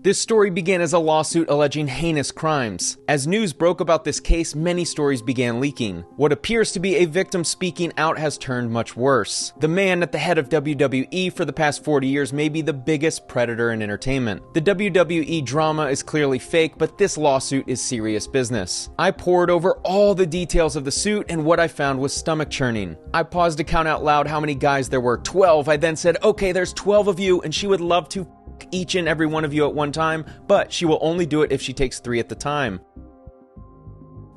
This story began as a lawsuit alleging heinous crimes. As news broke about this case, many stories began leaking. What appears to be a victim speaking out has turned much worse. The man at the head of WWE for the past 40 years may be the biggest predator in entertainment. The WWE drama is clearly fake, but this lawsuit is serious business. I pored over all the details of the suit, and what I found was stomach churning. I paused to count out loud how many guys there were. 12. I then said, okay, there's 12 of you, and she would love to each and every one of you at one time, but she will only do it if she takes 3 at the time.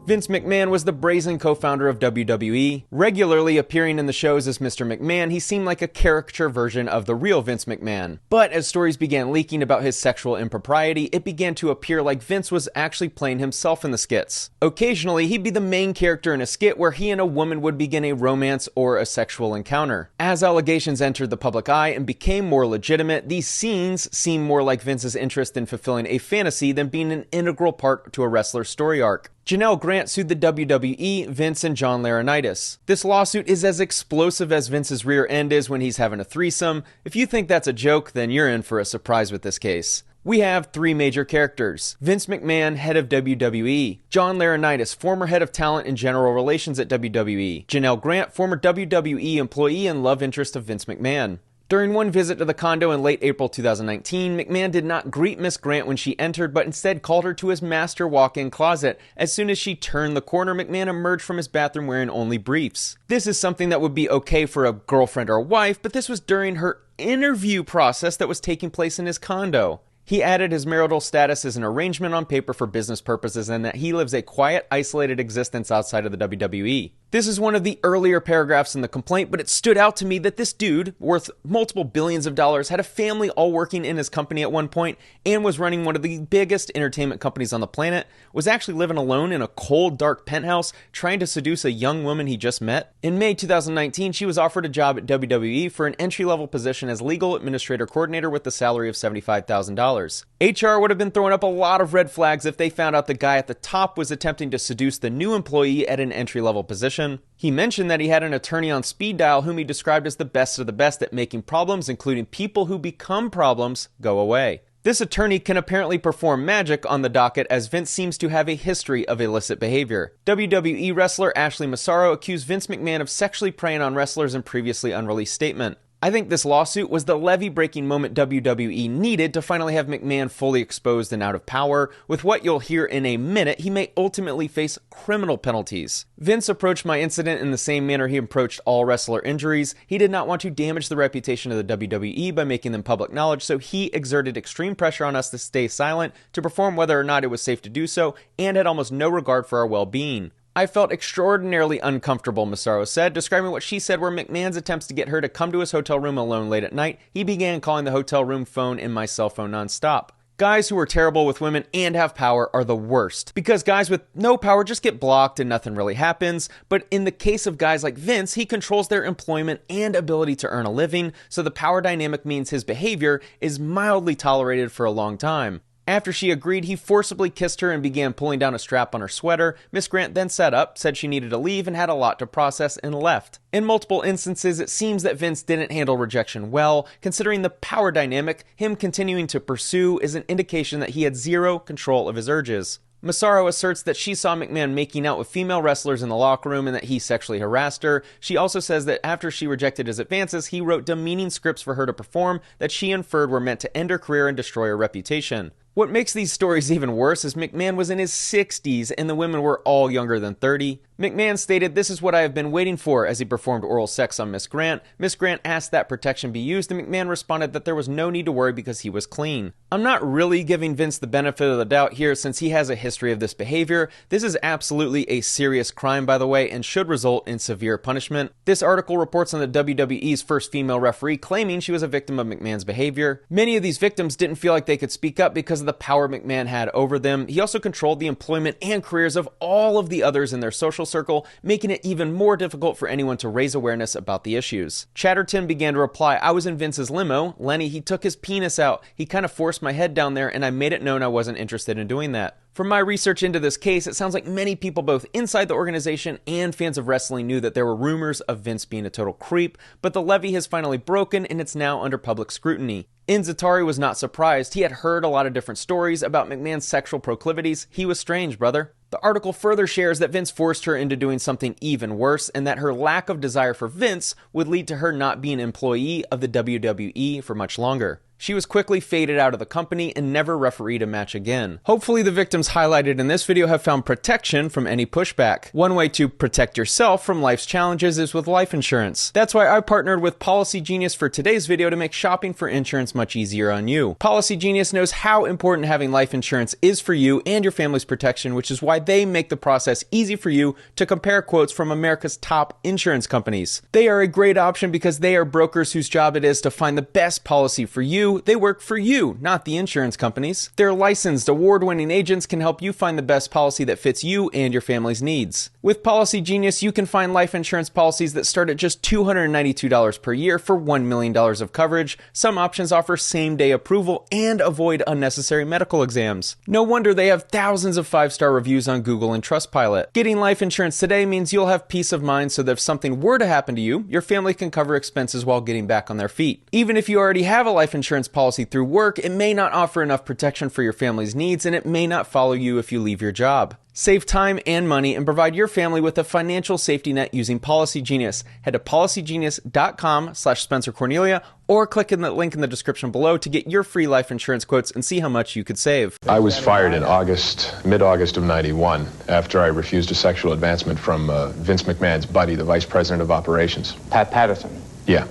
Vince McMahon was the brazen co-founder of WWE. Regularly appearing in the shows as Mr. McMahon, he seemed like a caricature version of the real Vince McMahon. But as stories began leaking about his sexual impropriety, it began to appear like Vince was actually playing himself in the skits. Occasionally, he'd be the main character in a skit where he and a woman would begin a romance or a sexual encounter. As allegations entered the public eye and became more legitimate, these scenes seemed more like Vince's interest in fulfilling a fantasy than being an integral part to a wrestler's story arc. Janelle Grant sued the WWE, Vince, and John Laurinaitis. This lawsuit is as explosive as Vince's rear end is when he's having a threesome. If you think that's a joke, then you're in for a surprise with this case. We have 3 major characters. Vince McMahon, head of WWE. John Laurinaitis, former head of talent and general relations at WWE. Janelle Grant, former WWE employee and love interest of Vince McMahon. During one visit to the condo in late April 2019, McMahon did not greet Miss Grant when she entered, but instead called her to his master walk-in closet. As soon as she turned the corner, McMahon emerged from his bathroom wearing only briefs. This is something that would be okay for a girlfriend or a wife, but this was during her interview process that was taking place in his condo. He added his marital status as an arrangement on paper for business purposes and that he lives a quiet, isolated existence outside of the WWE. This is one of the earlier paragraphs in the complaint, but it stood out to me that this dude, worth multiple billions of dollars, had a family all working in his company at one point and was running one of the biggest entertainment companies on the planet, was actually living alone in a cold, dark penthouse trying to seduce a young woman he just met. In May 2019, she was offered a job at WWE for an entry-level position as legal administrator coordinator with the salary of $75,000. HR would have been throwing up a lot of red flags if they found out the guy at the top was attempting to seduce the new employee at an entry-level position. He mentioned that he had an attorney on speed dial whom he described as the best of the best at making problems, including people who become problems, go away. This attorney can apparently perform magic on the docket, as Vince seems to have a history of illicit behavior. WWE wrestler Ashley Massaro accused Vince McMahon of sexually preying on wrestlers in previously unreleased statement. I think this lawsuit was the levee-breaking moment WWE needed to finally have McMahon fully exposed and out of power. With what you'll hear in a minute, he may ultimately face criminal penalties. Vince approached my incident in the same manner he approached all wrestler injuries. He did not want to damage the reputation of the WWE by making them public knowledge, so he exerted extreme pressure on us to stay silent, to perform whether or not it was safe to do so, and had almost no regard for our well-being. I felt extraordinarily uncomfortable, Massaro said, describing what she said were McMahon's attempts to get her to come to his hotel room alone late at night. He began calling the hotel room phone and my cell phone nonstop. Guys who are terrible with women and have power are the worst, because guys with no power just get blocked and nothing really happens. But in the case of guys like Vince, he controls their employment and ability to earn a living, so the power dynamic means his behavior is mildly tolerated for a long time. After she agreed, he forcibly kissed her and began pulling down a strap on her sweater. Miss Grant then sat up, said she needed to leave and had a lot to process, and left. In multiple instances, it seems that Vince didn't handle rejection well. Considering the power dynamic, him continuing to pursue is an indication that he had zero control of his urges. Massaro asserts that she saw McMahon making out with female wrestlers in the locker room and that he sexually harassed her. She also says that after she rejected his advances, he wrote demeaning scripts for her to perform that she inferred were meant to end her career and destroy her reputation. What makes these stories even worse is McMahon was in his 60s and the women were all younger than 30. McMahon stated, "This is what I have been waiting for," as he performed oral sex on Miss Grant. Miss Grant asked that protection be used, and McMahon responded that there was no need to worry because he was clean. I'm not really giving Vince the benefit of the doubt here since he has a history of this behavior. This is absolutely a serious crime, by the way, and should result in severe punishment. This article reports on the WWE's first female referee claiming she was a victim of McMahon's behavior. Many of these victims didn't feel like they could speak up because of the power McMahon had over them. He also controlled the employment and careers of all of the others in their social circle, making it even more difficult for anyone to raise awareness about the issues. Chatterton began to reply, "I was in Vince's limo. Lenny, he took his penis out. He kind of forced my head down there and I made it known I wasn't interested in doing that." From my research into this case, it sounds like many people both inside the organization and fans of wrestling knew that there were rumors of Vince being a total creep, but the levee has finally broken and it's now under public scrutiny. Inzatari was not surprised. He had heard a lot of different stories about McMahon's sexual proclivities. He was strange, brother. The article further shares that Vince forced her into doing something even worse, and that her lack of desire for Vince would lead to her not being an employee of the WWE for much longer. She was quickly faded out of the company and never refereed a match again. Hopefully the victims highlighted in this video have found protection from any pushback. One way to protect yourself from life's challenges is with life insurance. That's why I partnered with Policy Genius for today's video to make shopping for insurance much easier on you. Policy Genius knows how important having life insurance is for you and your family's protection, which is why they make the process easy for you to compare quotes from America's top insurance companies. They are a great option because they are brokers whose job it is to find the best policy for you. They work for you, not the insurance companies. Their licensed, award-winning agents can help you find the best policy that fits you and your family's needs. With Policy Genius, you can find life insurance policies that start at just $292 per year for $1 million of coverage. Some options offer same-day approval and avoid unnecessary medical exams. No wonder they have thousands of 5-star reviews on Google and Trustpilot. Getting life insurance today means you'll have peace of mind so that if something were to happen to you, your family can cover expenses while getting back on their feet. Even if you already have a life insurance policy through work, it may not offer enough protection for your family's needs, and it may not follow you if you leave your job. Save time and money and provide your family with a financial safety net using Policy Genius. Head to policygenius.com/Spencer Cornelia or click in the link in the description below to get your free life insurance quotes and see how much you could save. I was fired in mid-August of '91 after I refused a sexual advancement from Vince McMahon's buddy, the vice president of operations. Pat Patterson? Yeah.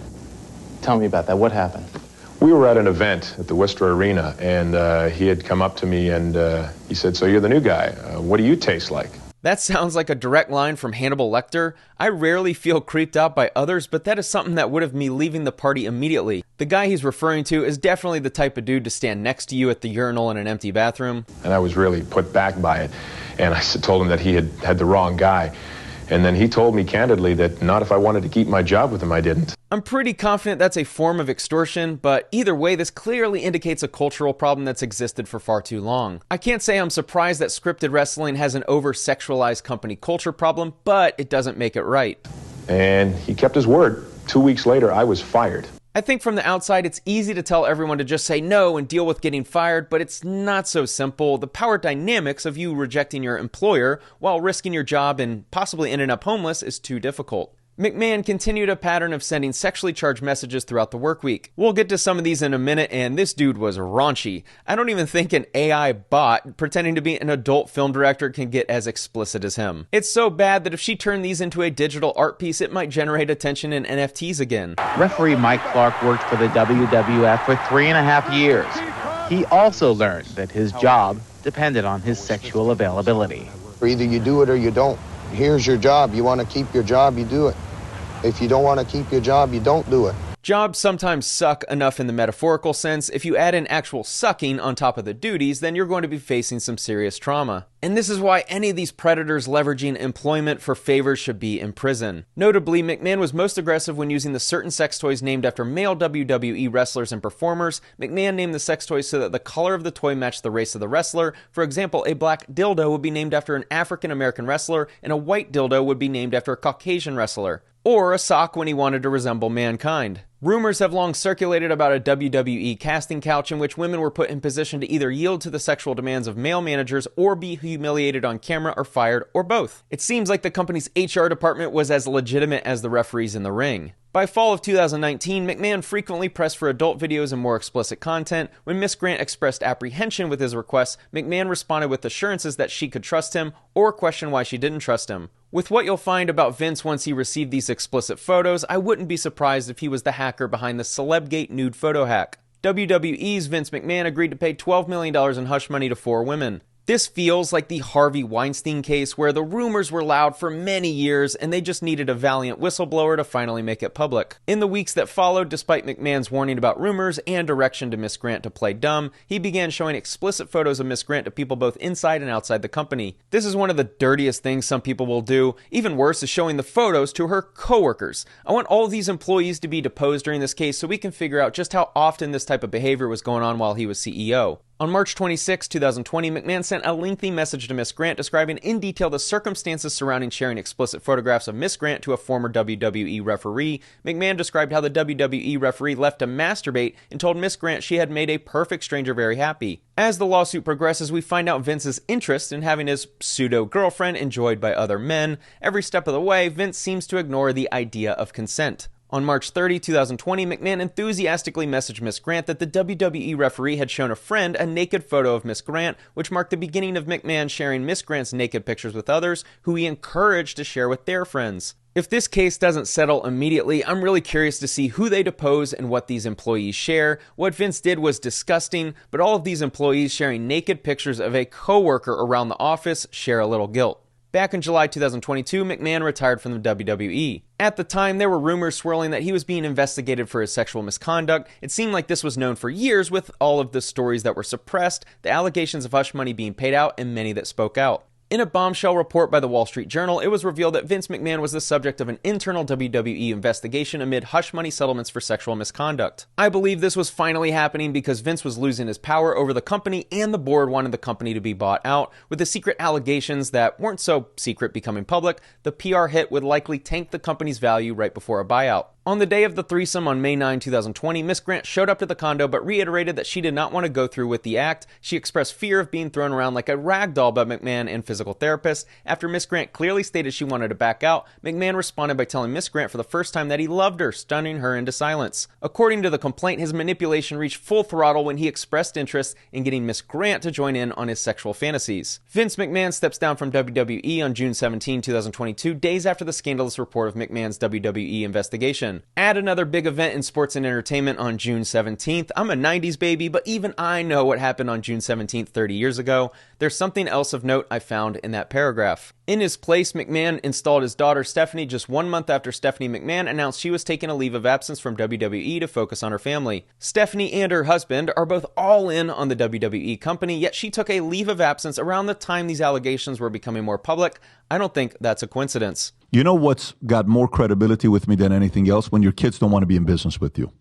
Tell me about that. What happened? We were at an event at the Worcester Arena, and he had come up to me and he said, "So you're the new guy. What do you taste like?" That sounds like a direct line from Hannibal Lecter. I rarely feel creeped out by others, but that is something that would have me leaving the party immediately. The guy he's referring to is definitely the type of dude to stand next to you at the urinal in an empty bathroom. And I was really put back by it, and I told him that he had the wrong guy. And then he told me candidly that not if I wanted to keep my job with him, I didn't. I'm pretty confident that's a form of extortion, but either way, this clearly indicates a cultural problem that's existed for far too long. I can't say I'm surprised that scripted wrestling has an over-sexualized company culture problem, but it doesn't make it right. And he kept his word. 2 weeks later, I was fired. I think from the outside, it's easy to tell everyone to just say no and deal with getting fired, but it's not so simple. The power dynamics of you rejecting your employer while risking your job and possibly ending up homeless is too difficult. McMahon continued a pattern of sending sexually charged messages throughout the work week. We'll get to some of these in a minute, and this dude was raunchy. I don't even think an AI bot pretending to be an adult film director can get as explicit as him. It's so bad that if she turned these into a digital art piece, it might generate attention in NFTs again. Referee Mike Clark worked for the WWF for 3.5 years. He also learned that his job depended on his sexual availability. Either you do it or you don't. Here's your job. You want to keep your job, you do it. If you don't want to keep your job, you don't do it. Jobs sometimes suck enough in the metaphorical sense. If you add in actual sucking on top of the duties, then you're going to be facing some serious trauma. And this is why any of these predators leveraging employment for favors should be in prison. Notably, McMahon was most aggressive when using the certain sex toys named after male WWE wrestlers and performers. McMahon named the sex toys so that the color of the toy matched the race of the wrestler. For example, a black dildo would be named after an African American wrestler, and a white dildo would be named after a Caucasian wrestler. Or a sock when he wanted to resemble Mankind. Rumors have long circulated about a WWE casting couch in which women were put in position to either yield to the sexual demands of male managers or be humiliated on camera or fired, or both. It seems like the company's HR department was as legitimate as the referees in the ring. By fall of 2019, McMahon frequently pressed for adult videos and more explicit content. When Miss Grant expressed apprehension with his requests, McMahon responded with assurances that she could trust him, or questioned why she didn't trust him. With what you'll find about Vince once he received these explicit photos, I wouldn't be surprised if he was the hacker behind the Celebgate nude photo hack. WWE's Vince McMahon agreed to pay $12 million in hush money to 4 women. This feels like the Harvey Weinstein case where the rumors were loud for many years and they just needed a valiant whistleblower to finally make it public. In the weeks that followed, despite McMahon's warning about rumors and direction to Miss Grant to play dumb, he began showing explicit photos of Miss Grant to people both inside and outside the company. This is one of the dirtiest things some people will do. Even worse is showing the photos to her coworkers. I want all of these employees to be deposed during this case so we can figure out just how often this type of behavior was going on while he was CEO. On March 26, 2020, McMahon sent a lengthy message to Miss Grant describing in detail the circumstances surrounding sharing explicit photographs of Miss Grant to a former WWE referee. McMahon described how the WWE referee left to masturbate and told Miss Grant she had made a perfect stranger very happy. As the lawsuit progresses, we find out Vince's interest in having his pseudo-girlfriend enjoyed by other men. Every step of the way, Vince seems to ignore the idea of consent. On March 30, 2020, McMahon enthusiastically messaged Miss Grant that the WWE referee had shown a friend a naked photo of Miss Grant, which marked the beginning of McMahon sharing Miss Grant's naked pictures with others, who he encouraged to share with their friends. If this case doesn't settle immediately, I'm really curious to see who they depose and what these employees share. What Vince did was disgusting, but all of these employees sharing naked pictures of a coworker around the office share a little guilt. Back in July 2022, McMahon retired from the WWE. At the time, there were rumors swirling that he was being investigated for his sexual misconduct. It seemed like this was known for years with all of the stories that were suppressed, the allegations of hush money being paid out, and many that spoke out. In a bombshell report by the Wall Street Journal, it was revealed that Vince McMahon was the subject of an internal WWE investigation amid hush money settlements for sexual misconduct. I believe this was finally happening because Vince was losing his power over the company and the board wanted the company to be bought out. With the secret allegations that weren't so secret becoming public, the PR hit would likely tank the company's value right before a buyout. On the day of the threesome on May 9, 2020, Miss Grant showed up to the condo but reiterated that she did not want to go through with the act. She expressed fear of being thrown around like a rag doll by McMahon and physical therapists. After Miss Grant clearly stated she wanted to back out, McMahon responded by telling Miss Grant for the first time that he loved her, stunning her into silence. According to the complaint, his manipulation reached full throttle when he expressed interest in getting Miss Grant to join in on his sexual fantasies. Vince McMahon steps down from WWE on June 17, 2022, days after the scandalous report of McMahon's WWE investigation. Add another big event in sports and entertainment on June 17th. I'm a 90s baby, but even I know what happened on June 17th 30 years ago. There's something else of note I found in that paragraph. In his place, McMahon installed his daughter Stephanie just 1 month after Stephanie McMahon announced she was taking a leave of absence from WWE to focus on her family. Stephanie and her husband are both all in on the WWE company, yet she took a leave of absence around the time these allegations were becoming more public. I don't think that's a coincidence. You know what's got more credibility with me than anything else? When your kids don't want to be in business with you.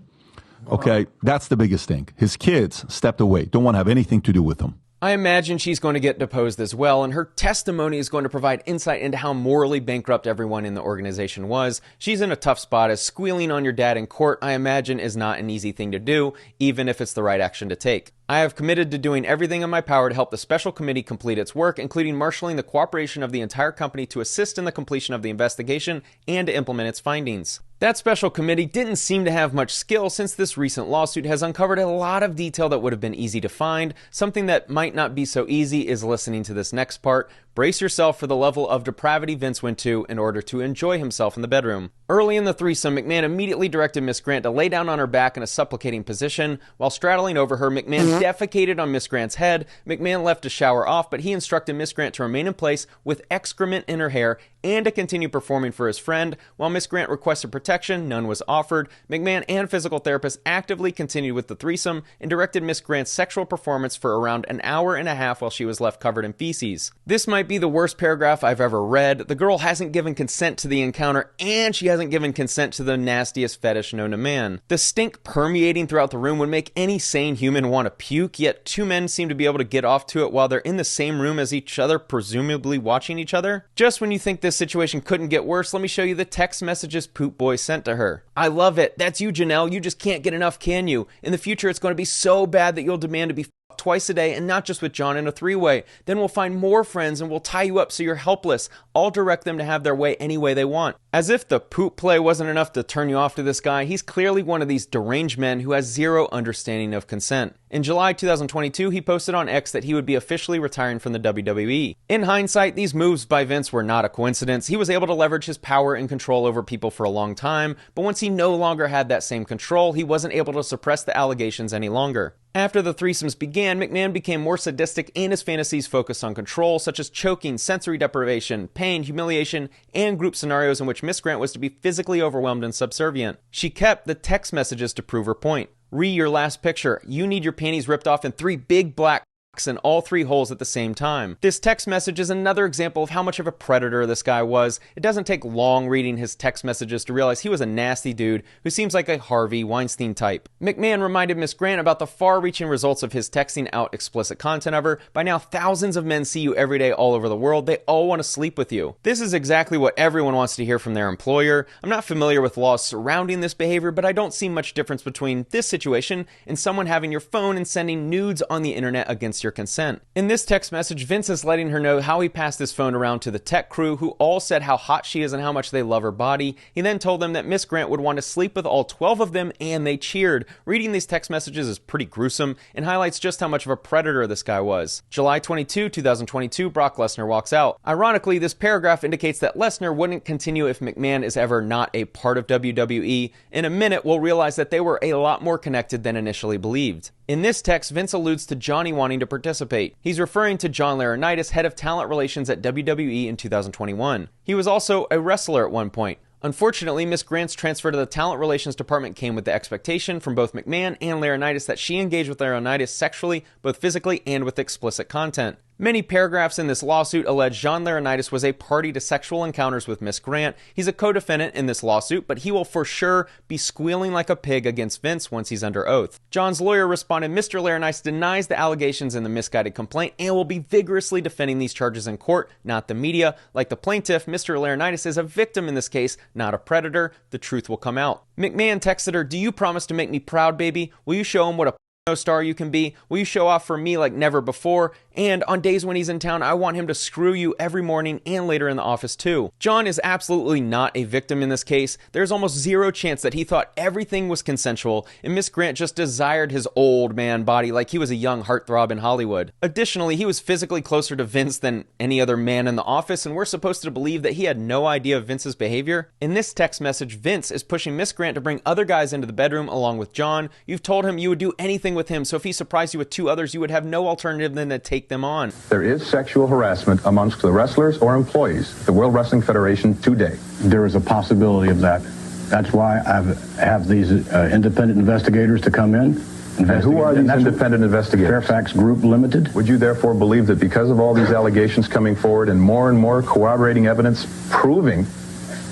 Okay, that's the biggest thing. His kids stepped away, don't want to have anything to do with him. I imagine she's going to get deposed as well, and her testimony is going to provide insight into how morally bankrupt everyone in the organization was. She's in a tough spot, as squealing on your dad in court, I imagine, is not an easy thing to do, even if it's the right action to take. I have committed to doing everything in my power to help the special committee complete its work, including marshaling the cooperation of the entire company to assist in the completion of the investigation and to implement its findings. That special committee didn't seem to have much skill, since this recent lawsuit has uncovered a lot of detail that would have been easy to find. Something that might not be so easy is listening to this next part. Brace yourself for the level of depravity Vince went to in order to enjoy himself in the bedroom. Early in the threesome, McMahon immediately directed Miss Grant to lay down on her back in a supplicating position. While straddling over her, McMahon defecated on Miss Grant's head. McMahon left to shower off, but he instructed Miss Grant to remain in place with excrement in her hair and to continue performing for his friend. While Miss Grant requested protection, none was offered. McMahon and physical therapists actively continued with the threesome and directed Miss Grant's sexual performance for around an hour and a half while she was left covered in feces. This might be the worst paragraph I've ever read. The girl hasn't given consent to the encounter, and she hasn't given consent to the nastiest fetish known to man. The stink permeating throughout the room would make any sane human want to puke, yet two men seem to be able to get off to it while they're in the same room as each other, presumably watching each other. Just when you think this situation couldn't get worse, let me show you the text messages Poop Boy sent to her. I love it. That's you, Janelle. You just can't get enough, can you? In the future, it's going to be so bad that you'll demand to be twice a day, and not just with John in a three-way. Then we'll find more friends and we'll tie you up so you're helpless. I'll direct them to have their way any way they want. As if the poop play wasn't enough to turn you off to this guy, he's clearly one of these deranged men who has zero understanding of consent. In July 2022, he posted on X that he would be officially retiring from the WWE. In hindsight, these moves by Vince were not a coincidence. He was able to leverage his power and control over people for a long time, but once he no longer had that same control, he wasn't able to suppress the allegations any longer. After the threesomes began, McMahon became more sadistic and his fantasies focused on control, such as choking, sensory deprivation, pain, humiliation, and group scenarios in which Miss Grant was to be physically overwhelmed and subservient. She kept the text messages to prove her point. Re your last picture. You need your panties ripped off in 3 big black in all 3 holes at the same time. This text message is another example of how much of a predator this guy was. It doesn't take long reading his text messages to realize he was a nasty dude who seems like a Harvey Weinstein type. McMahon reminded Miss Grant about the far-reaching results of his texting out explicit content of her. By now, thousands of men see you every day all over the world. They all want to sleep with you. This is exactly what everyone wants to hear from their employer. I'm not familiar with laws surrounding this behavior, but I don't see much difference between this situation and someone having your phone and sending nudes on the internet against your consent. In this text message, Vince is letting her know how he passed his phone around to the tech crew, who all said how hot she is and how much they love her body. He then told them that Miss Grant would want to sleep with all 12 of them, and they cheered. Reading these text messages is pretty gruesome and highlights just how much of a predator this guy was. July 22, 2022, Brock Lesnar walks out. Ironically, this paragraph indicates that Lesnar wouldn't continue if McMahon is ever not a part of WWE. In a minute, we'll realize that they were a lot more connected than initially believed. In this text, Vince alludes to Johnny wanting to participate. He's referring to John Laurinaitis, head of talent relations at WWE in 2021. He was also a wrestler at one point. Unfortunately, Miss Grant's transfer to the talent relations department came with the expectation from both McMahon and Laurinaitis that she engaged with Laurinaitis sexually, both physically and with explicit content. Many paragraphs in this lawsuit allege John Laurinaitis was a party to sexual encounters with Miss Grant. He's a co-defendant in this lawsuit, but he will for sure be squealing like a pig against Vince once he's under oath. John's lawyer responded, Mr. Laurinaitis denies the allegations in the misguided complaint and will be vigorously defending these charges in court, not the media. Like the plaintiff, Mr. Laurinaitis is a victim in this case, not a predator. The truth will come out. McMahon texted her, do you promise to make me proud, baby? Will you show him what a star you can be? Will you show off for me like never before? And on days when he's in town, I want him to screw you every morning and later in the office too. John is absolutely not a victim in this case. There's almost zero chance that he thought everything was consensual and Miss Grant just desired his old man body like he was a young heartthrob in Hollywood. Additionally, he was physically closer to Vince than any other man in the office, and we're supposed to believe that he had no idea of Vince's behavior. In this text message, Vince is pushing Miss Grant to bring other guys into the bedroom along with John. You've told him you would do anything with him, so if he surprised you with 2 others, you would have no alternative than to take them on. There is sexual harassment amongst the wrestlers or employees of the World Wrestling Federation today. There is a possibility of that. That's why I have these independent investigators to come in. And who are these independent investigators? Fairfax Group Limited. Would you therefore believe that because of all these allegations coming forward and more corroborating evidence proving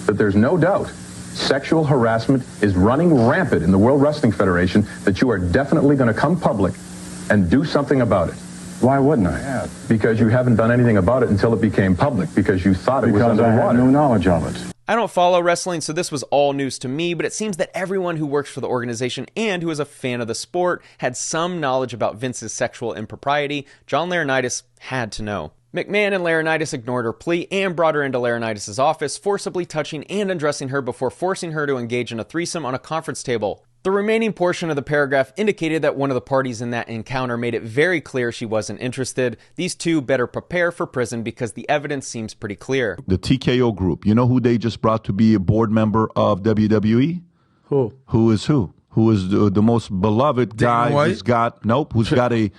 that there's no doubt sexual harassment is running rampant in the World Wrestling Federation, that you are definitely going to come public and do something about it? Why wouldn't I? Yeah. Because you haven't done anything about it until it became public, because you thought it was underwater. Because I had no knowledge of it. I don't follow wrestling, so this was all news to me, but it seems that everyone who works for the organization and who is a fan of the sport had some knowledge about Vince's sexual impropriety. John Laurinaitis had to know. McMahon and Laurinaitis ignored her plea and brought her into Laurinaitis' office, forcibly touching and undressing her before forcing her to engage in a threesome on a conference table. The remaining portion of the paragraph indicated that one of the parties in that encounter made it very clear she wasn't interested. These two better prepare for prison because the evidence seems pretty clear. The TKO Group, you know who they just brought to be a board member of WWE? Who? Who is who? Who is the most beloved guy who's got a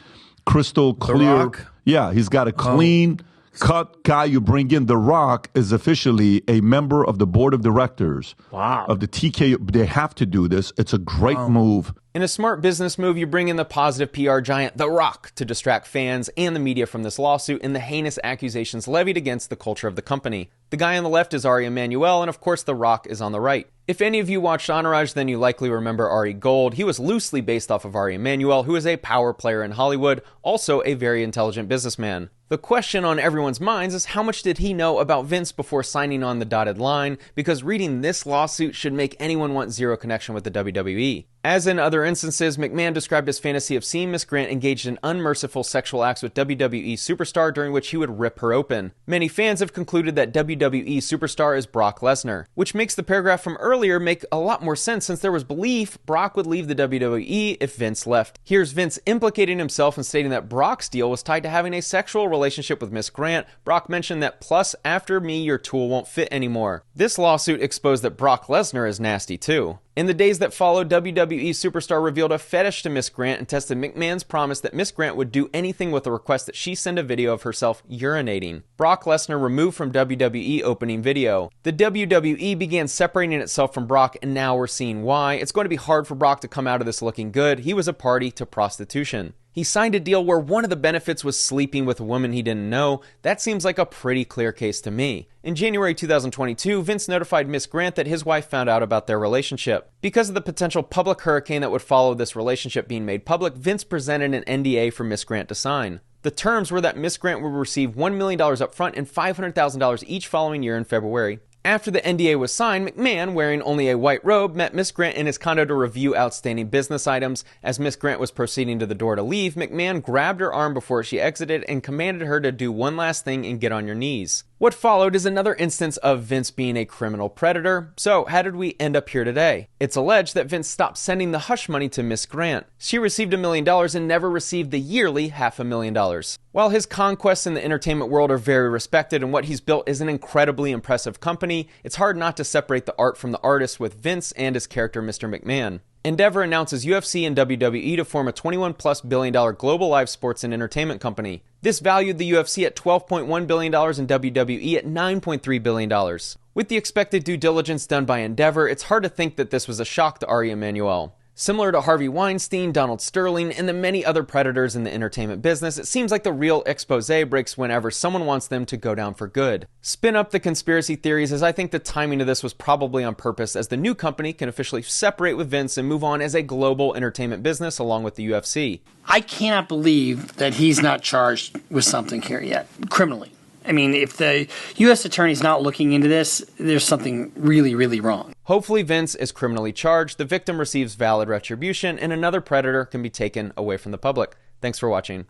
crystal clear... Yeah, he's got a clean cut guy you bring in. The Rock is officially a member of the board of directors of the TKO. They have to do this. It's a great move. In a smart business move, you bring in the positive PR giant, The Rock, to distract fans and the media from this lawsuit and the heinous accusations levied against the culture of the company. The guy on the left is Ari Emanuel, and of course The Rock is on the right. If any of you watched Entourage, then you likely remember Ari Gold. He was loosely based off of Ari Emanuel, who is a power player in Hollywood, also a very intelligent businessman. The question on everyone's minds is how much did he know about Vince before signing on the dotted line, because reading this lawsuit should make anyone want zero connection with the WWE. As in other instances, McMahon described his fantasy of seeing Miss Grant engaged in unmerciful sexual acts with WWE superstar, during which he would rip her open. Many fans have concluded that WWE superstar is Brock Lesnar, which makes the paragraph from earlier make a lot more sense, since there was belief Brock would leave the WWE if Vince left. Here's Vince implicating himself and stating that Brock's deal was tied to having a sexual relationship with Miss Grant. Brock mentioned that, plus, after me, your tool won't fit anymore. This lawsuit exposed that Brock Lesnar is nasty too. In the days that followed, WWE superstar revealed a fetish to Miss Grant and tested McMahon's promise that Miss Grant would do anything with a request that she send a video of herself urinating. Brock Lesnar removed from WWE opening video. The WWE began separating itself from Brock, and now we're seeing why. It's going to be hard for Brock to come out of this looking good. He was a party to prostitution. He signed a deal where one of the benefits was sleeping with a woman he didn't know. That seems like a pretty clear case to me. In January 2022, Vince notified Miss Grant that his wife found out about their relationship. Because of the potential public hurricane that would follow this relationship being made public, Vince presented an NDA for Miss Grant to sign. The terms were that Miss Grant would receive $1 million up front and $500,000 each following year in February. After the NDA was signed, McMahon, wearing only a white robe, met Miss Grant in his condo to review outstanding business items. As Miss Grant was proceeding to the door to leave, McMahon grabbed her arm before she exited and commanded her to do one last thing and get on your knees. What followed is another instance of Vince being a criminal predator. So, how did we end up here today? It's alleged that Vince stopped sending the hush money to Miss Grant. She received $1 million and never received the yearly $500,000. While his conquests in the entertainment world are very respected and what he's built is an incredibly impressive company, it's hard not to separate the art from the artist with Vince and his character Mr. McMahon. Endeavor announces UFC and WWE to form a $21+ billion global live sports and entertainment company. This valued the UFC at $12.1 billion and WWE at $9.3 billion. With the expected due diligence done by Endeavor, it's hard to think that this was a shock to Ari Emanuel. Similar to Harvey Weinstein, Donald Sterling, and the many other predators in the entertainment business, it seems like the real expose breaks whenever someone wants them to go down for good. Spin up the conspiracy theories, as I think the timing of this was probably on purpose, as the new company can officially separate with Vince and move on as a global entertainment business along with the UFC. I cannot believe that he's not charged with something here yet, criminally. I mean, if the U.S. attorney's not looking into this, there's something really, really wrong. Hopefully Vince is criminally charged, the victim receives valid retribution, and another predator can be taken away from the public. Thanks for watching.